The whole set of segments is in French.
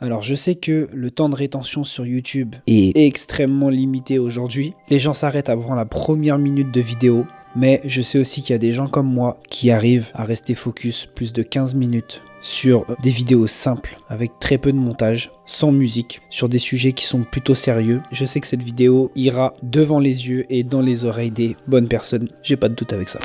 Alors je sais que le temps de rétention sur YouTube est extrêmement limité aujourd'hui. Les gens s'arrêtent avant la première minute de vidéo. Mais je sais aussi qu'il y a des gens comme moi qui arrivent à rester focus plus de 15 minutes sur des vidéos simples avec très peu de montage, sans musique, sur des sujets qui sont plutôt sérieux. Je sais que cette vidéo ira devant les yeux et dans les oreilles des bonnes personnes. J'ai pas de doute avec ça.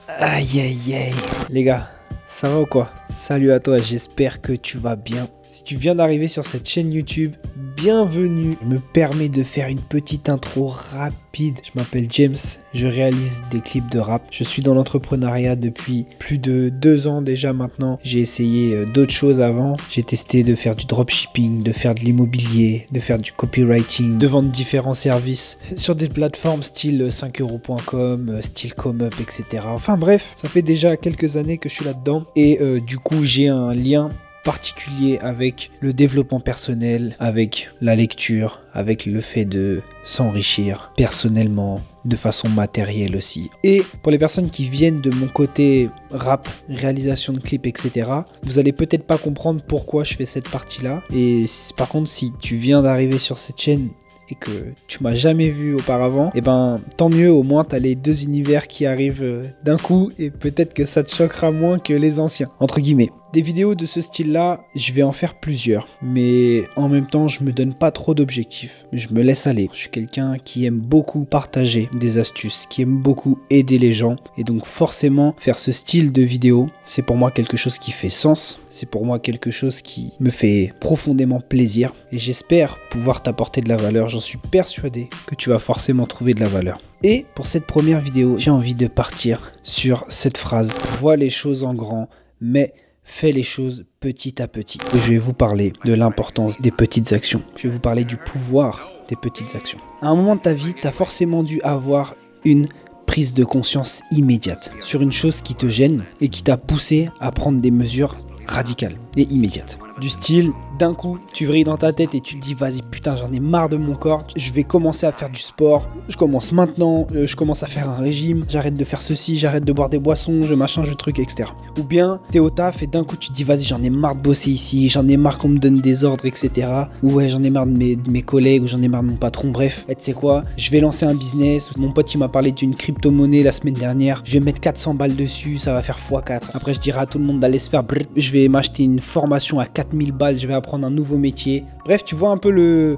Aïe aïe aïe. Les gars, ça va ou quoi? Salut à toi, j'espère que tu vas bien. Si tu viens d'arriver sur cette chaîne YouTube, bienvenue. Je me permets de faire une petite intro rapide. Je m'appelle James, je réalise des clips de rap. Je suis dans l'entrepreneuriat depuis plus de 2 ans déjà maintenant. J'ai essayé d'autres choses avant. J'ai testé de faire du dropshipping, de faire de l'immobilier, de faire du copywriting, de vendre différents services sur des plateformes style 5euros.com, style ComeUp, etc. Enfin bref, ça fait déjà quelques années que je suis là-dedans. Et du coup, j'ai un lien particulier avec le développement personnel, avec la lecture, avec le fait de s'enrichir personnellement, de façon matérielle aussi. Et pour les personnes qui viennent de mon côté rap, réalisation de clips, etc., vous allez peut-être pas comprendre pourquoi je fais cette partie-là. Et par contre, si tu viens d'arriver sur cette chaîne et que tu m'as jamais vu auparavant, et ben tant mieux, au moins t'as les deux univers qui arrivent d'un coup et peut-être que ça te choquera moins que les anciens, entre guillemets. Des vidéos de ce style-là, je vais en faire plusieurs, mais en même temps, je me donne pas trop d'objectifs. Je me laisse aller. Je suis quelqu'un qui aime beaucoup partager des astuces, qui aime beaucoup aider les gens, et donc forcément, faire ce style de vidéo, c'est pour moi quelque chose qui fait sens, c'est pour moi quelque chose qui me fait profondément plaisir, et j'espère pouvoir t'apporter de la valeur. J'en suis persuadé que tu vas forcément trouver de la valeur. Et pour cette première vidéo, j'ai envie de partir sur cette phrase: vois les choses en grand, mais fais les choses petit à petit. Je vais vous parler de l'importance des petites actions. Je vais vous parler du pouvoir des petites actions. À un moment de ta vie, tu as forcément dû avoir une prise de conscience immédiate sur une chose qui te gêne et qui t'a poussé à prendre des mesures radicales et immédiates. Du style, d'un coup, tu vrilles dans ta tête et tu te dis: vas-y, putain, j'en ai marre de mon corps, je vais commencer à faire du sport, je commence maintenant, je commence à faire un régime, j'arrête de faire ceci, j'arrête de boire des boissons, je machin, je truc, etc. Ou bien, t'es au taf et d'un coup, tu te dis: vas-y, j'en ai marre de bosser ici, j'en ai marre qu'on me donne des ordres, etc. Ou ouais, j'en ai marre de mes collègues, ou j'en ai marre de mon patron, bref. Et tu sais quoi, je vais lancer un business, mon pote, il m'a parlé d'une crypto-monnaie la semaine dernière, je vais mettre 400 balles dessus, ça va faire x4. Après, je dirai à tout le monde d'aller se faire brrr, je vais m'acheter une formation à 4000 balles, je vais apprendre un nouveau métier. Bref, tu vois un peu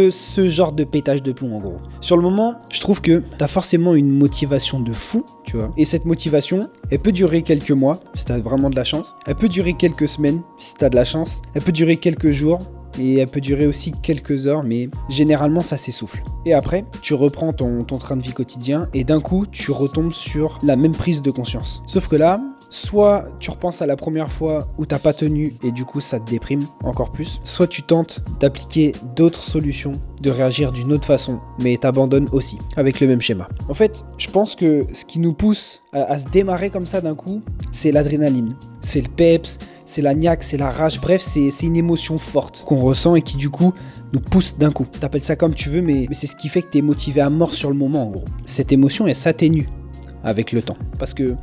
ce genre de pétage de plomb en gros. Sur le moment, je trouve que t'as forcément une motivation de fou, tu vois. Et cette motivation, elle peut durer quelques mois, si t'as vraiment de la chance. Elle peut durer quelques semaines, si t'as de la chance. Elle peut durer quelques jours. Et elle peut durer aussi quelques heures, mais généralement ça s'essouffle. Et après, tu reprends ton train de vie quotidien et d'un coup, tu retombes sur la même prise de conscience. Sauf que là, soit tu repenses à la première fois où t'as pas tenu et du coup ça te déprime encore plus, soit tu tentes d'appliquer d'autres solutions, de réagir d'une autre façon, mais t'abandonnes aussi avec le même schéma. En fait, je pense que ce qui nous pousse à se démarrer comme ça d'un coup, c'est l'adrénaline, c'est le peps, c'est la niaque, c'est la rage, bref, c'est une émotion forte qu'on ressent et qui du coup nous pousse d'un coup. T'appelles ça comme tu veux, mais c'est ce qui fait que t'es motivé à mort sur le moment en gros. Cette émotion, elle s'atténue avec le temps, parce que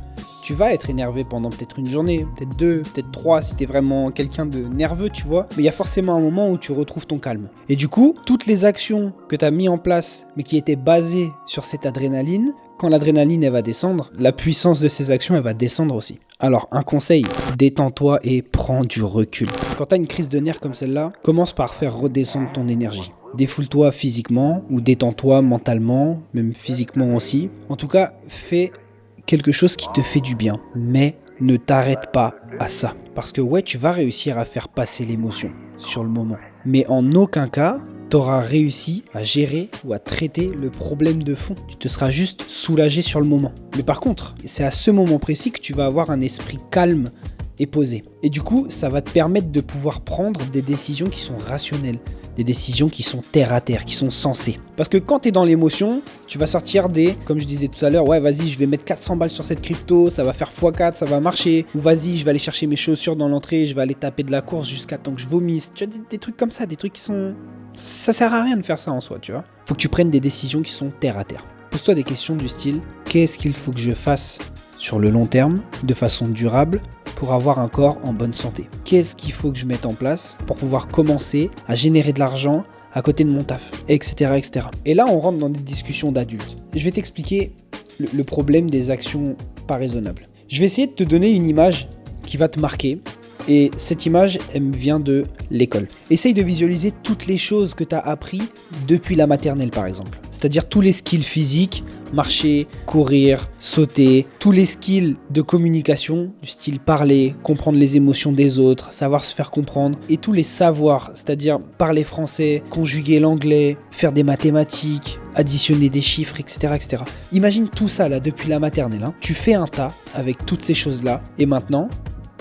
tu vas être énervé pendant peut-être une journée, peut-être 2, peut-être 3 si t'es vraiment quelqu'un de nerveux, tu vois. Mais il y a forcément un moment où tu retrouves ton calme. Et du coup, toutes les actions que t'as mis en place, mais qui étaient basées sur cette adrénaline, quand l'adrénaline elle va descendre, la puissance de ces actions elle va descendre aussi. Alors un conseil, détends-toi et prends du recul. Quand t'as une crise de nerfs comme celle-là, commence par faire redescendre ton énergie. Défoule-toi physiquement ou détends-toi mentalement, même physiquement aussi. En tout cas, fais quelque chose qui te fait du bien, mais ne t'arrête pas à ça. Parce que ouais, tu vas réussir à faire passer l'émotion sur le moment, mais en aucun cas, t'auras réussi à gérer ou à traiter le problème de fond. Tu te seras juste soulagé sur le moment. Mais par contre, c'est à ce moment précis que tu vas avoir un esprit calme et posé. Et du coup, ça va te permettre de pouvoir prendre des décisions qui sont rationnelles, des décisions qui sont terre à terre, qui sont sensées. Parce que quand tu es dans l'émotion, tu vas sortir des, comme je disais tout à l'heure, ouais vas-y je vais mettre 400 balles sur cette crypto, ça va faire x4, ça va marcher. Ou vas-y je vais aller chercher mes chaussures dans l'entrée, je vais aller taper de la course jusqu'à temps que je vomisse. Tu vois, des trucs comme ça, des trucs qui sont... Ça sert à rien de faire ça en soi, tu vois. Faut que tu prennes des décisions qui sont terre à terre. Pose-toi des questions du style, qu'est-ce qu'il faut que je fasse sur le long terme, de façon durable, pour avoir un corps en bonne santé? Qu'est-ce qu'il faut que je mette en place pour pouvoir commencer à générer de l'argent à côté de mon taf, etc., etc. Et là, on rentre dans des discussions d'adultes. Je vais t'expliquer le problème des actions pas raisonnables. Je vais essayer de te donner une image qui va te marquer. Et cette image, elle me vient de l'école. Essaye de visualiser toutes les choses que tu as appris depuis la maternelle, par exemple. C'est-à-dire tous les skills physiques, marcher, courir, sauter, tous les skills de communication, du style parler, comprendre les émotions des autres, savoir se faire comprendre, et tous les savoirs, c'est-à-dire parler français, conjuguer l'anglais, faire des mathématiques, additionner des chiffres, etc., etc. Imagine tout ça là depuis la maternelle. Tu fais un tas avec toutes ces choses-là, et maintenant,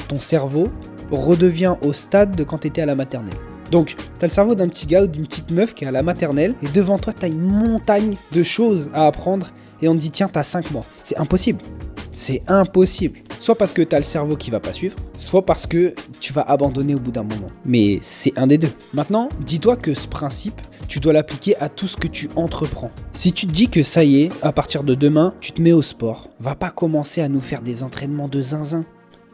ton cerveau redevient au stade de quand tu étais à la maternelle. Donc, tu as le cerveau d'un petit gars ou d'une petite meuf qui est à la maternelle et devant toi, tu as une montagne de choses à apprendre et on te dit, tiens, tu as 5 mois. C'est impossible. C'est impossible. Soit parce que tu as le cerveau qui va pas suivre, soit parce que tu vas abandonner au bout d'un moment. Mais c'est un des deux. Maintenant, dis-toi que ce principe, tu dois l'appliquer à tout ce que tu entreprends. Si tu te dis que ça y est, à partir de demain, tu te mets au sport, va pas commencer à nous faire des entraînements de zinzin.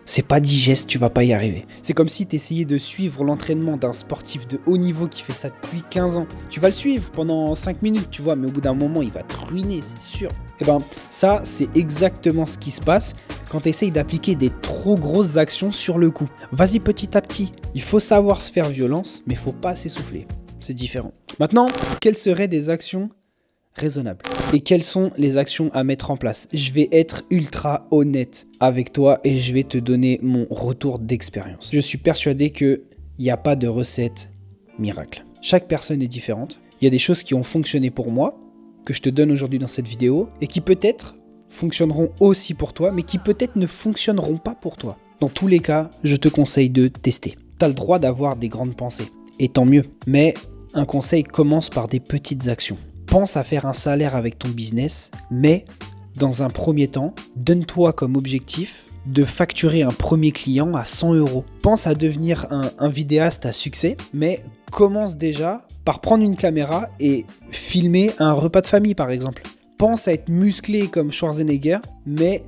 C'est pas digeste, tu vas pas y arriver. C'est comme si tu essayais de suivre l'entraînement d'un sportif de haut niveau qui fait ça depuis 15 ans. Tu vas le suivre pendant 5 minutes, tu vois, mais au bout d'un moment, il va te ruiner, c'est sûr. Et ben, ça, c'est exactement ce qui se passe quand tu essayes d'appliquer des trop grosses actions sur le coup. Vas-y petit à petit. Il faut savoir se faire violence, mais il faut pas s'essouffler. C'est différent. Maintenant, quelles seraient des actions raisonnable. Et quelles sont les actions à mettre en place? Je vais être ultra honnête avec toi et je vais te donner mon retour d'expérience. Je suis persuadé qu'il n'y a pas de recette miracle. Chaque personne est différente. Il y a des choses qui ont fonctionné pour moi, que je te donne aujourd'hui dans cette vidéo, et qui peut-être fonctionneront aussi pour toi, mais qui peut-être ne fonctionneront pas pour toi. Dans tous les cas, je te conseille de tester. Tu as le droit d'avoir des grandes pensées, et tant mieux. Mais un conseil commence par des petites actions. Pense à faire un salaire avec ton business, mais dans un premier temps, donne-toi comme objectif de facturer un premier client à 100 €. Pense à devenir un vidéaste à succès, mais commence déjà par prendre une caméra et filmer un repas de famille par exemple. Pense à être musclé comme Schwarzenegger, mais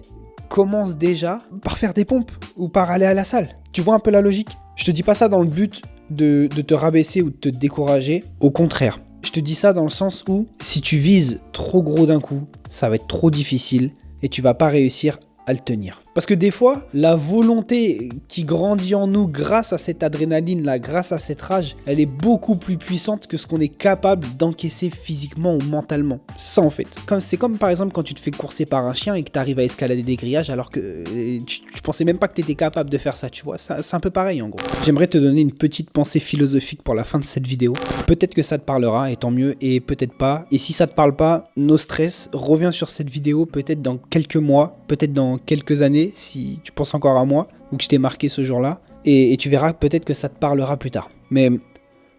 commence déjà par faire des pompes ou par aller à la salle. Tu vois un peu la logique? Je te dis pas ça dans le but de te rabaisser ou de te décourager, au contraire. Je te dis ça dans le sens où si tu vises trop gros d'un coup, ça va être trop difficile et tu vas pas réussir à le tenir. Parce que des fois, la volonté qui grandit en nous grâce à cette adrénaline-là, grâce à cette rage, elle est beaucoup plus puissante que ce qu'on est capable d'encaisser physiquement ou mentalement. Ça en fait. C'est comme par exemple quand tu te fais courser par un chien et que tu arrives à escalader des grillages alors que tu pensais même pas que tu étais capable de faire ça, tu vois. C'est un peu pareil en gros. J'aimerais te donner une petite pensée philosophique pour la fin de cette vidéo. Peut-être que ça te parlera et tant mieux, et peut-être pas. Et si ça te parle pas, no stress, reviens sur cette vidéo peut-être dans quelques mois, peut-être dans quelques années, si tu penses encore à moi ou que je t'ai marqué ce jour-là, et tu verras peut-être que ça te parlera plus tard. Mais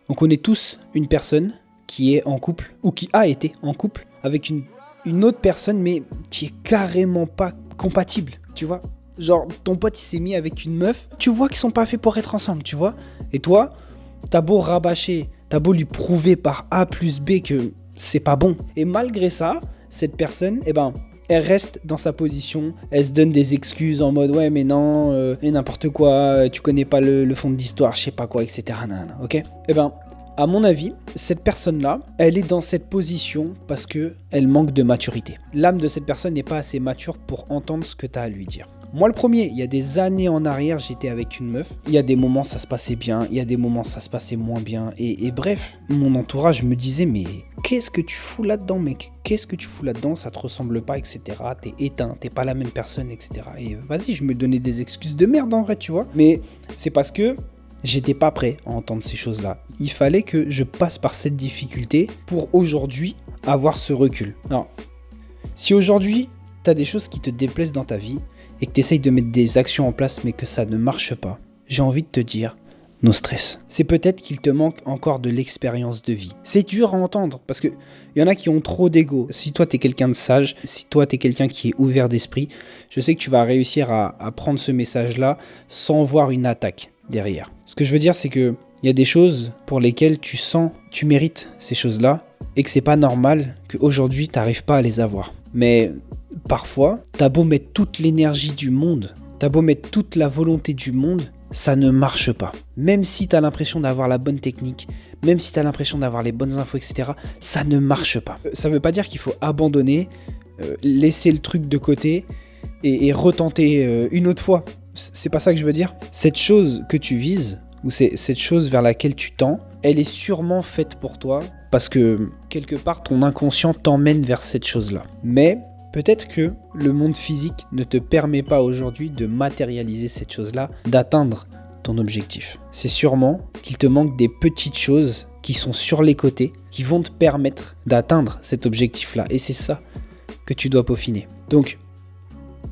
on connaît tous une personne qui est en couple ou qui a été en couple avec une autre personne, mais qui est carrément pas compatible, tu vois. Genre ton pote il s'est mis avec une meuf, tu vois qu'ils sont pas faits pour être ensemble, tu vois. Et toi, t'as beau rabâcher, t'as beau lui prouver par A plus B que c'est pas bon, et malgré ça, cette personne, elle reste dans sa position, elle se donne des excuses en mode ouais mais non, mais n'importe quoi, tu connais pas le fond de l'histoire, je sais pas quoi, etc. Ok. À mon avis, cette personne-là, elle est dans cette position parce que elle manque de maturité. L'âme de cette personne n'est pas assez mature pour entendre ce que tu as à lui dire. Moi le premier, il y a des années en arrière, j'étais avec une meuf. Il y a des moments ça se passait bien, il y a des moments ça se passait moins bien. Et bref, mon entourage me disait mais qu'est-ce que tu fous là-dedans mec? Qu'est-ce que tu fous là-dedans? Ça te ressemble pas, etc. T'es éteint, t'es pas la même personne, etc. Et vas-y, je me donnais des excuses de merde en vrai, tu vois. Mais c'est parce que j'étais pas prêt à entendre ces choses-là. Il fallait que je passe par cette difficulté pour aujourd'hui avoir ce recul. Alors, si aujourd'hui, t'as des choses qui te déplaisent dans ta vie et que t'essayes de mettre des actions en place mais que ça ne marche pas, j'ai envie de te dire, no stress. C'est peut-être qu'il te manque encore de l'expérience de vie. C'est dur à entendre parce que il y en a qui ont trop d'ego. Si toi t'es quelqu'un de sage, si toi t'es quelqu'un qui est ouvert d'esprit, je sais que tu vas réussir à prendre ce message-là sans voir une attaque derrière. Ce que je veux dire, c'est que il y a des choses pour lesquelles tu mérites ces choses-là et que c'est pas normal qu'aujourd'hui t'arrives pas à les avoir. Mais parfois, t'as beau mettre toute l'énergie du monde T'as beau mettre toute la volonté du monde, ça ne marche pas. Même si t'as l'impression d'avoir la bonne technique, même si t'as l'impression d'avoir les bonnes infos, etc., ça ne marche pas. Ça veut pas dire qu'il faut abandonner, laisser le truc de côté et retenter une autre fois. C'est pas ça que je veux dire. Cette chose que tu vises, ou cette chose vers laquelle tu tends, elle est sûrement faite pour toi parce que quelque part ton inconscient t'emmène vers cette chose-là. Mais peut-être que le monde physique ne te permet pas aujourd'hui de matérialiser cette chose-là, d'atteindre ton objectif. C'est sûrement qu'il te manque des petites choses qui sont sur les côtés, qui vont te permettre d'atteindre cet objectif-là. Et c'est ça que tu dois peaufiner. Donc,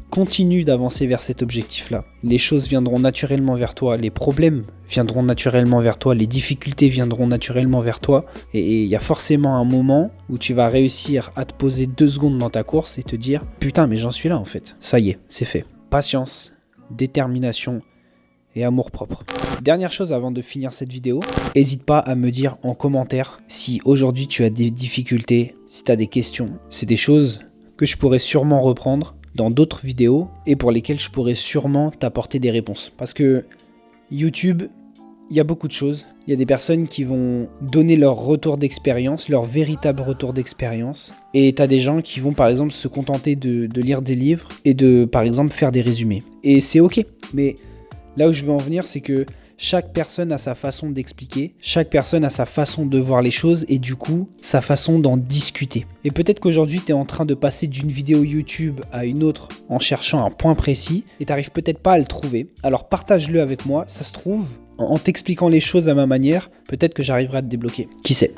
continue d'avancer vers cet objectif-là. Les choses viendront naturellement vers toi, les problèmes viendront naturellement vers toi, les difficultés viendront naturellement vers toi. Et il y a forcément un moment où tu vas réussir à te poser 2 secondes dans ta course et te dire « Putain, mais j'en suis là en fait. Ça y est, c'est fait. » Patience, détermination et amour-propre. Dernière chose avant de finir cette vidéo, n'hésite pas à me dire en commentaire si aujourd'hui tu as des difficultés, si tu as des questions. C'est des choses que je pourrais sûrement reprendre dans d'autres vidéos et pour lesquelles je pourrais sûrement t'apporter des réponses. Parce que YouTube, il y a beaucoup de choses. Il y a des personnes qui vont donner leur retour d'expérience, leur véritable retour d'expérience. Et tu as des gens qui vont par exemple se contenter de lire des livres et de par exemple faire des résumés. Et c'est ok. Mais là où je veux en venir, c'est que chaque personne a sa façon d'expliquer, chaque personne a sa façon de voir les choses et du coup, sa façon d'en discuter. Et peut-être qu'aujourd'hui, tu es en train de passer d'une vidéo YouTube à une autre en cherchant un point précis et tu n'arrives peut-être pas à le trouver. Alors partage-le avec moi, ça se trouve, en t'expliquant les choses à ma manière, peut-être que j'arriverai à te débloquer. Qui sait ?